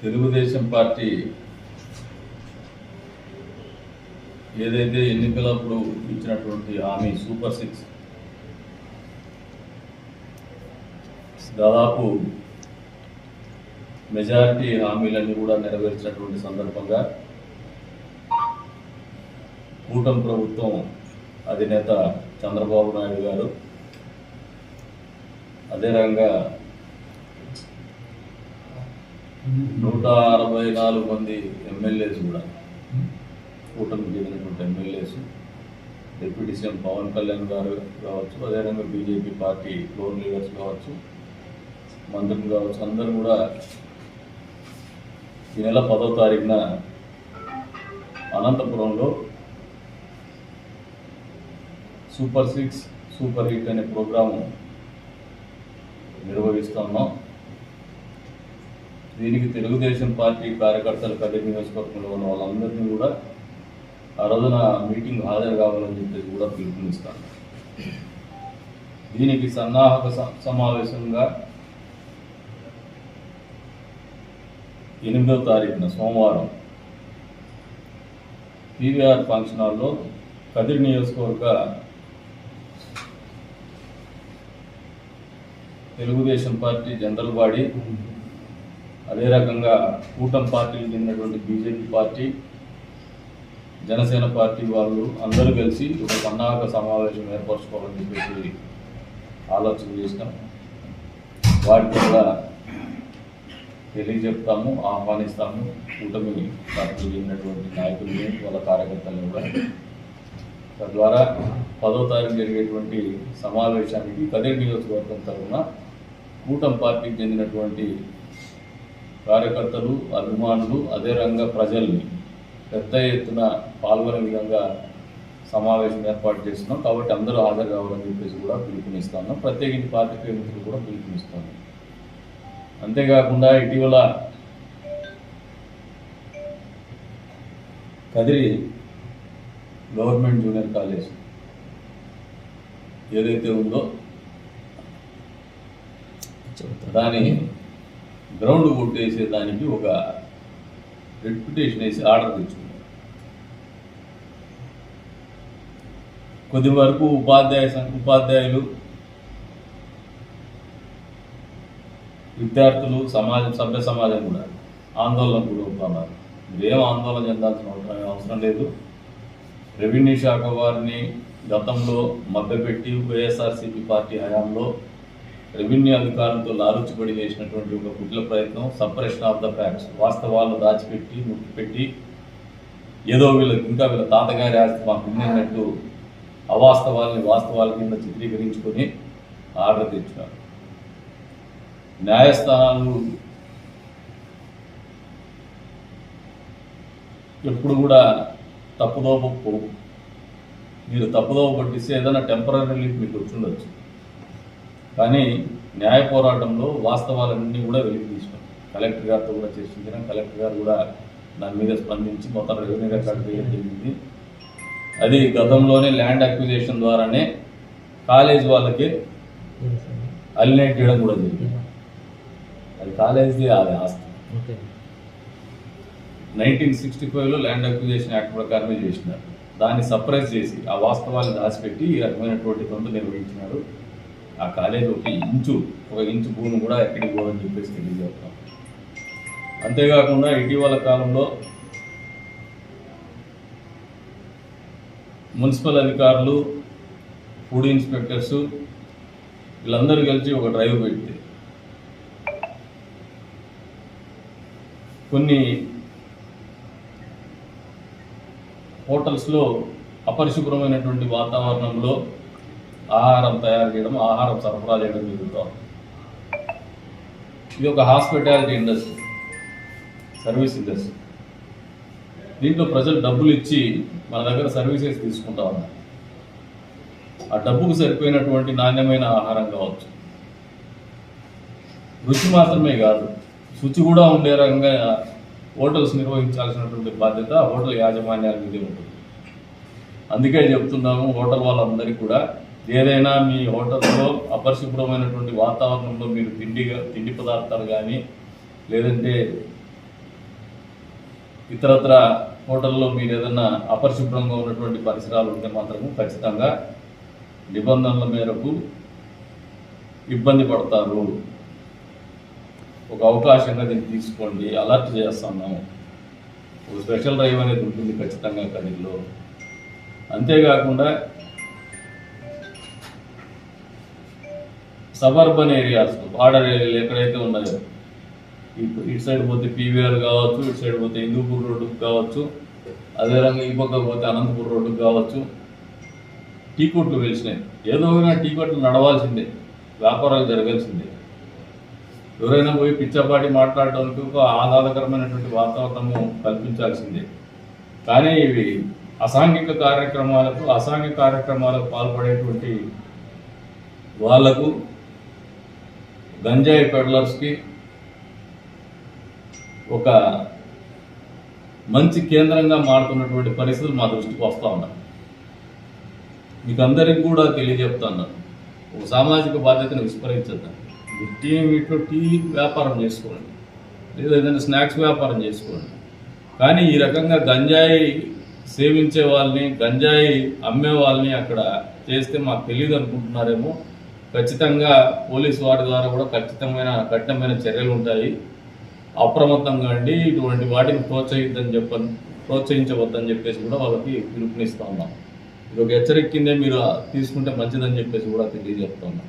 Telugu Desam party ఏదైతే ఎన్నికలప్పుడు ఇచ్చినటువంటి హామీ సూపర్ 6 దాదాపు మెజారిటీ హామీలన్నీ కూడా నెరవేర్చినటువంటి సందర్భంగా కూటమి ప్రభుత్వం అధినేత చంద్రబాబు నాయుడు గారు అదే రకంగా 164 మంది ఎమ్మెల్యేస్ కూడా కూటమికి చెందినటువంటి MLAs deputy CM Pawan Kalyan garu కావచ్చు, అదేవిధంగా బీజేపీ పార్టీ ఫ్లోర్ లీడర్స్ కావచ్చు, మంత్రులు కావచ్చు, అందరూ కూడా ఈ నెల 10వ తారీఖున అనంతపురంలో సూపర్ 6 సూపర్ హిట్ అనే ప్రోగ్రాము నిర్వహిస్తున్నాం. దీనికి తెలుగుదేశం పార్టీ కార్యకర్తలు కదిరి నియోజకవర్గంలో ఉన్న వాళ్ళందరినీ కూడా ఆ రోజున మీటింగ్ హాజరు కావాలని చెప్పేసి కూడా పిలుపునిస్తాను. దీనికి సన్నాహక సమావేశంగా 8వ తారీఖున సోమవారం పీవీఆర్ ఫంక్షన్ హాల్లో కదిరి నియోజకవర్గ తెలుగుదేశం పార్టీ జనరల్ బాడీ, అదే రకంగా కూటమి పార్టీకి చెందినటువంటి బీజేపీ పార్టీ, జనసేన పార్టీ వాళ్ళు అందరూ కలిసి ఒక సన్నాహక సమావేశం ఏర్పరచుకోవాలని చెప్పేసి ఆలోచన చేసినాం. వాటికి కూడా తెలియజెప్తాము, ఆహ్వానిస్తాము. కూటమి పార్టీకి చెందినటువంటి నాయకుల్ని, వాళ్ళ కార్యకర్తలను కూడా. తద్వారా 10వ తారీఖు జరిగేటువంటి సమావేశానికి కదిరి నియోజకవర్గం తరఫున కూటమి పార్టీకి చెందినటువంటి కార్యకర్తలు, అభిమానులు, అదే రకంగా ప్రజల్ని పెద్ద ఎత్తున పాల్గొనే విధంగా సమావేశం ఏర్పాటు చేస్తున్నాం. కాబట్టి అందరూ హాజరు కావాలని చెప్పేసి కూడా పిలుపునిస్తాను. ప్రత్యేకించి పార్టీ మిత్రులు కూడా పిలుపునిస్తాను. అంతేకాకుండా ఇటీవల కదిరి గవర్నమెంట్ జూనియర్ కాలేజ్ ఏదైతే ఉందో దాని గ్రౌండ్ కొట్టేసే దానికి ఒక రెప్యుటేషన్ వేసి ఆర్డర్ తెచ్చుకున్నాం. కొద్ది వరకు ఉపాధ్యాయులు, విద్యార్థులు, సభ్య సమాజం కూడా ఆందోళన గురవుతున్నారు. మీరేం ఆందోళన చెందాల్సిన అవసరం లేదు. రెవెన్యూ శాఖ వారిని గతంలో మభ్యపెట్టి వైఎస్ఆర్సీపీ పార్టీ హయాంలో రెవెన్యూ అధికారులతో లాలుచిపడి చేసినటువంటి ఒక కుట్ల ప్రయత్నం, సప్రెషన్ ఆఫ్ ద ఫ్యాక్ట్స్, వాస్తవాలను దాచిపెట్టి ముట్టిపెట్టి ఏదో వీళ్ళ తాతగారి ఆస్తి మాకు ఉన్నట్టు అవాస్తవాల్ని వాస్తవాల కింద చిత్రీకరించుకొని ఆర్డర్ తెచ్చినారు. న్యాయస్థానాలు ఎప్పుడు కూడా తప్పుదోవ పోవు. మీరు తప్పుదోవ పట్టిస్తే ఏదైనా టెంపరీ రిలీఫ్ మీకు వచ్చి ఉండొచ్చు, కానీ న్యాయ పోరాటంలో వాస్తవాలన్నీ కూడా వెలికి తీసినాం. కలెక్టర్ గారితో కూడా చర్చించినాం. కలెక్టర్ గారు కూడా దాని మీద స్పందించి మొత్తం రెవెన్యూ రికార్డు చేయడం జరిగింది. అది గతంలోనే ల్యాండ్ అక్విజిషన్ ద్వారానే కాలేజ్ వాళ్ళకి అలినేట్ చేయడం కూడా జరిగింది. అది కాలేజ్ది అది ఆస్తి. 1965లో ల్యాండ్ అక్విజిషన్ యాక్ట్ ప్రకారమే చేసినారు. దాన్ని సప్రెస్ చేసి ఆ వాస్తవాన్ని దాచిపెట్టి ఈ రకమైనటువంటి పనులు నిర్వహించినారు. ఆ కాలేజ్ ఒక ఇంచు భూమి కూడా ఎక్కడికి పోదని చెప్పేసి తెలియజేస్తాం. అంతేకాకుండా ఇటీవల కాలంలో మున్సిపల్ అధికారులు, ఫుడ్ ఇన్స్పెక్టర్స్ వీళ్ళందరూ కలిసి ఒక డ్రైవ్ పెడితే కొన్ని హోటల్స్లో అపరిశుభ్రమైనటువంటి వాతావరణంలో ఆహారం తయారు చేయడం, ఆహారం సరఫరా చేయడం జరుగుతాం. ఇది ఒక హాస్పిటాలిటీ ఇండస్ట్రీ, సర్వీస్ ఇండస్ట్రీ. దీంట్లో ప్రజలు డబ్బులు ఇచ్చి మన దగ్గర సర్వీసెస్ తీసుకుంటా ఉన్నారు. ఆ డబ్బుకు సరిపోయినటువంటి నాణ్యమైన ఆహారం కావచ్చు, రుచి మాత్రమే కాదు శుచి కూడా ఉండే రకంగా హోటల్స్ నిర్వహించాల్సినటువంటి బాధ్యత హోటల్ యాజమాన్యాల మీదే ఉంటుంది. అందుకే చెప్తున్నాము, హోటల్ వాళ్ళందరికీ కూడా ఏదైనా మీ హోటల్లో అపరిశుభ్రమైనటువంటి వాతావరణంలో మీరు తిండి పదార్థాలు కానీ లేదంటే ఇతరత్ర హోటల్లో మీరు ఏదైనా అపరిశుభ్రంగా ఉన్నటువంటి పరిసరాలు ఉంటే మాత్రము ఖచ్చితంగా నిబంధనల మేరకు ఇబ్బంది పడతారు. ఒక అవకాశంగా దీన్ని తీసుకోండి, అలర్ట్ చేస్తున్నాము. ఒక స్పెషల్ డ్రైవ్ అనేది ఉంటుంది ఖచ్చితంగా కదిరిలో. అంతేకాకుండా సబర్బన్ ఏరియాస్, బార్డర్ ఏరియాలు ఎక్కడైతే ఉన్నాయో, ఇటు సైడ్ పోతే పీవీఆర్ కావచ్చు, ఇటు సైడ్ పోతే హిందూపూర్ రోడ్డుకు కావచ్చు, అదే రంగా ఈ పక్క పోతే అనంతపూర్ రోడ్డుకు కావచ్చు, టీ కొట్లు వెలిసినాయి. ఏదో ఒకనా టీ కొట్లు నడవాల్సిందే, వ్యాపారాలు జరగాల్సిందే. ఎవరైనా పోయి పిచ్చపాటి మాట్లాడడానికి ఒక ఆహ్లాదకరమైనటువంటి వాతావరణము కల్పించాల్సిందే. కానీ ఇవి అసాంఘిక కార్యక్రమాలకు పాల్పడేటువంటి వాళ్లకు, గంజాయి పెడ్లర్స్కి ఒక మంచి కేంద్రంగా మారుతున్నటువంటి పరిస్థితులు మా దృష్టికి వస్తూ ఉన్నాయి. మీకు అందరికీ కూడా తెలియజెప్తాను, ఒక సామాజిక బాధ్యతను విస్మరించద్దు. వీటిలో టీ వ్యాపారం చేసుకోండి, లేదా ఏదైనా స్నాక్స్ వ్యాపారం చేసుకోండి. కానీ ఈ రకంగా గంజాయి సేవించే వాళ్ళని, గంజాయి అమ్మే వాళ్ళని అక్కడ చేస్తే మాకు తెలియదు అనుకుంటున్నారేమో. ఖచ్చితంగా పోలీసు వారి ద్వారా కూడా కఠినమైన చర్యలు ఉంటాయి. అప్రమత్తంగా అండి, ఇటువంటి వాటిని ప్రోత్సహించవద్దని చెప్పేసి కూడా వాళ్ళకి పిలుపునిస్తూ ఉన్నాం. ఇది ఒక హెచ్చరిక కిందే మీరు తీసుకుంటే మంచిదని చెప్పేసి కూడా తెలియజేస్తా ఉన్నాం.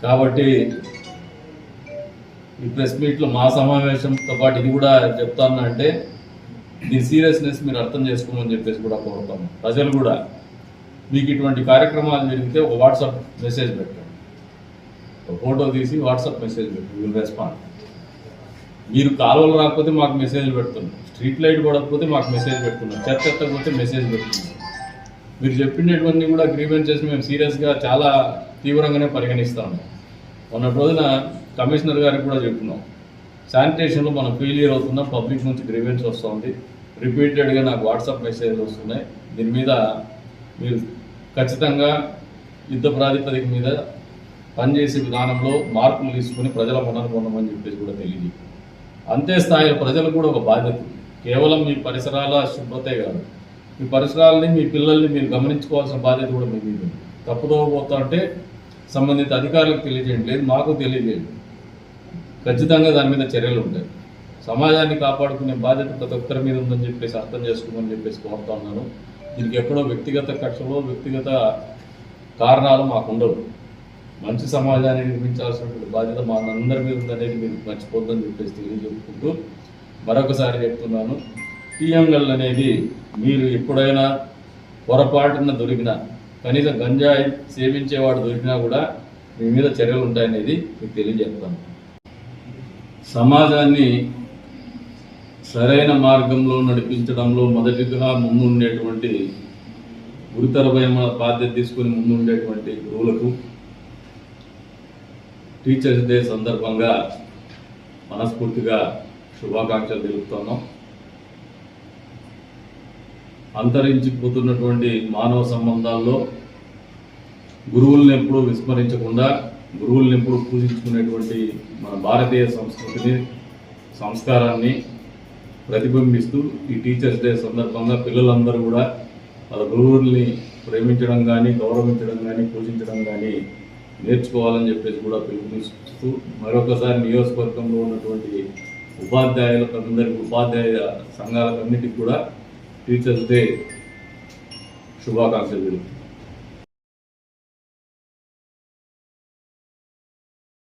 కాబట్టి ఈ ప్రెస్ మీట్లో మా సమావేశంతో పాటు ఇది కూడా చెప్తాను అంటే, దీని సీరియస్నెస్ మీరు అర్థం చేసుకోమని చెప్పేసి కూడా కోరుతాము. ప్రజలు కూడా మీకు ఇటువంటి కార్యక్రమాలు జరిగితే ఒక వాట్సాప్ మెసేజ్ పెట్టండి, ఒక ఫోటో తీసి వాట్సాప్ మెసేజ్ పెట్టి విల్ రెస్పాండ్. మీరు కాలువలు రాకపోతే మాకు మెసేజ్లు పెడుతున్నారు, స్ట్రీట్ లైట్ పడకపోతే మాకు మెసేజ్ పెడుతున్నారు, చర్చ ఎత్తకపోతే మెసేజ్ పెడుతున్నారు. మీరు చెప్పినటువంటి కూడా గ్రీవెన్సెస్ మేము సీరియస్గా చాలా తీవ్రంగానే పరిగణిస్తాము. మొన్నటి రోజున కమిషనర్ గారికి కూడా చెప్తున్నాం, శానిటేషన్లో మనం ఫెయిలియర్ అవుతున్నాం, పబ్లిక్ నుంచి గ్రీవెన్స్ వస్తుంది, రిపీటెడ్గా నాకు వాట్సాప్ మెసేజ్లు వస్తున్నాయి. దీని మీద మీరు ఖచ్చితంగా యుద్ధ ప్రాతిపదిక మీద పనిచేసే విధానంలో మార్పులు తీసుకుని ప్రజల మనను పొందమని చెప్పేసి కూడా తెలియదు. అంతే స్థాయిలో ప్రజలు కూడా ఒక బాధ్యత. కేవలం మీ పరిసరాల శుభ్రతే కాదు, మీ పరిసరాలని, మీ పిల్లల్ని మీరు గమనించుకోవాల్సిన బాధ్యత కూడా మీ మీద. తప్పుదో పోతా అంటే సంబంధిత అధికారులకు తెలియజేయండి, లేదు మాకు తెలియజేయండి. ఖచ్చితంగా దాని మీద చర్యలు ఉంటాయి. సమాజాన్ని కాపాడుకునే బాధ్యత ప్రతి ఒక్కరి మీద ఉందని చెప్పేసి అర్థం చేసుకోమని చెప్పేసి కోరుతా ఉన్నాను. దీనికి ఎక్కడో వ్యక్తిగత కక్షలో, వ్యక్తిగత కారణాలు మాకు ఉండవు. మంచి సమాజాన్ని నిర్మించాల్సినటువంటి బాధ్యత మా అందరి మీద ఉందనేది మీరు మర్చిపోద్దని చెప్పేసి తెలియజెప్పుకుంటూ మరొకసారి చెప్తున్నాను, టీఎంఎల్ అనేది మీరు ఎప్పుడైనా పొరపాటున దొరికినా, కనీసం గంజాయి సేవించేవాడు దొరికినా కూడా మీ మీద చర్యలు ఉంటాయనేది మీకు తెలియజేస్తాను. సమాజాన్ని సరైన మార్గంలో నడిపించడంలో మొదటిగా ముందుండేటువంటి, గురుతరమైన బాధ్యత తీసుకుని ముందుండేటువంటి గురువులకు టీచర్స్ డే సందర్భంగా మనస్ఫూర్తిగా శుభాకాంక్షలు తెలుపుతున్నాం. అంతరించిపోతున్నటువంటి మానవ సంబంధాల్లో గురువుల్ని ఎప్పుడూ విస్మరించకుండా, గురువుల్ని ఎప్పుడూ పూజించుకునేటువంటి మన భారతీయ సంస్కృతిని, సంస్కారాన్ని ప్రతిబింబిస్తూ ఈ టీచర్స్ డే సందర్భంగా పిల్లలందరూ కూడా వాళ్ళ గురువుల్ని ప్రేమించడం కానీ, గౌరవించడం కానీ, పూజించడం కానీ నేర్చుకోవాలని చెప్పేసి కూడా పిలుపునిస్తూ మరొకసారి నియోజకవర్గంలో ఉన్నటువంటి ఉపాధ్యాయులందరికీ, ఉపాధ్యాయ సంఘాలన్నిటికీ కూడా టీచర్స్ డే శుభాకాంక్షలు తెలుపుతున్నాను.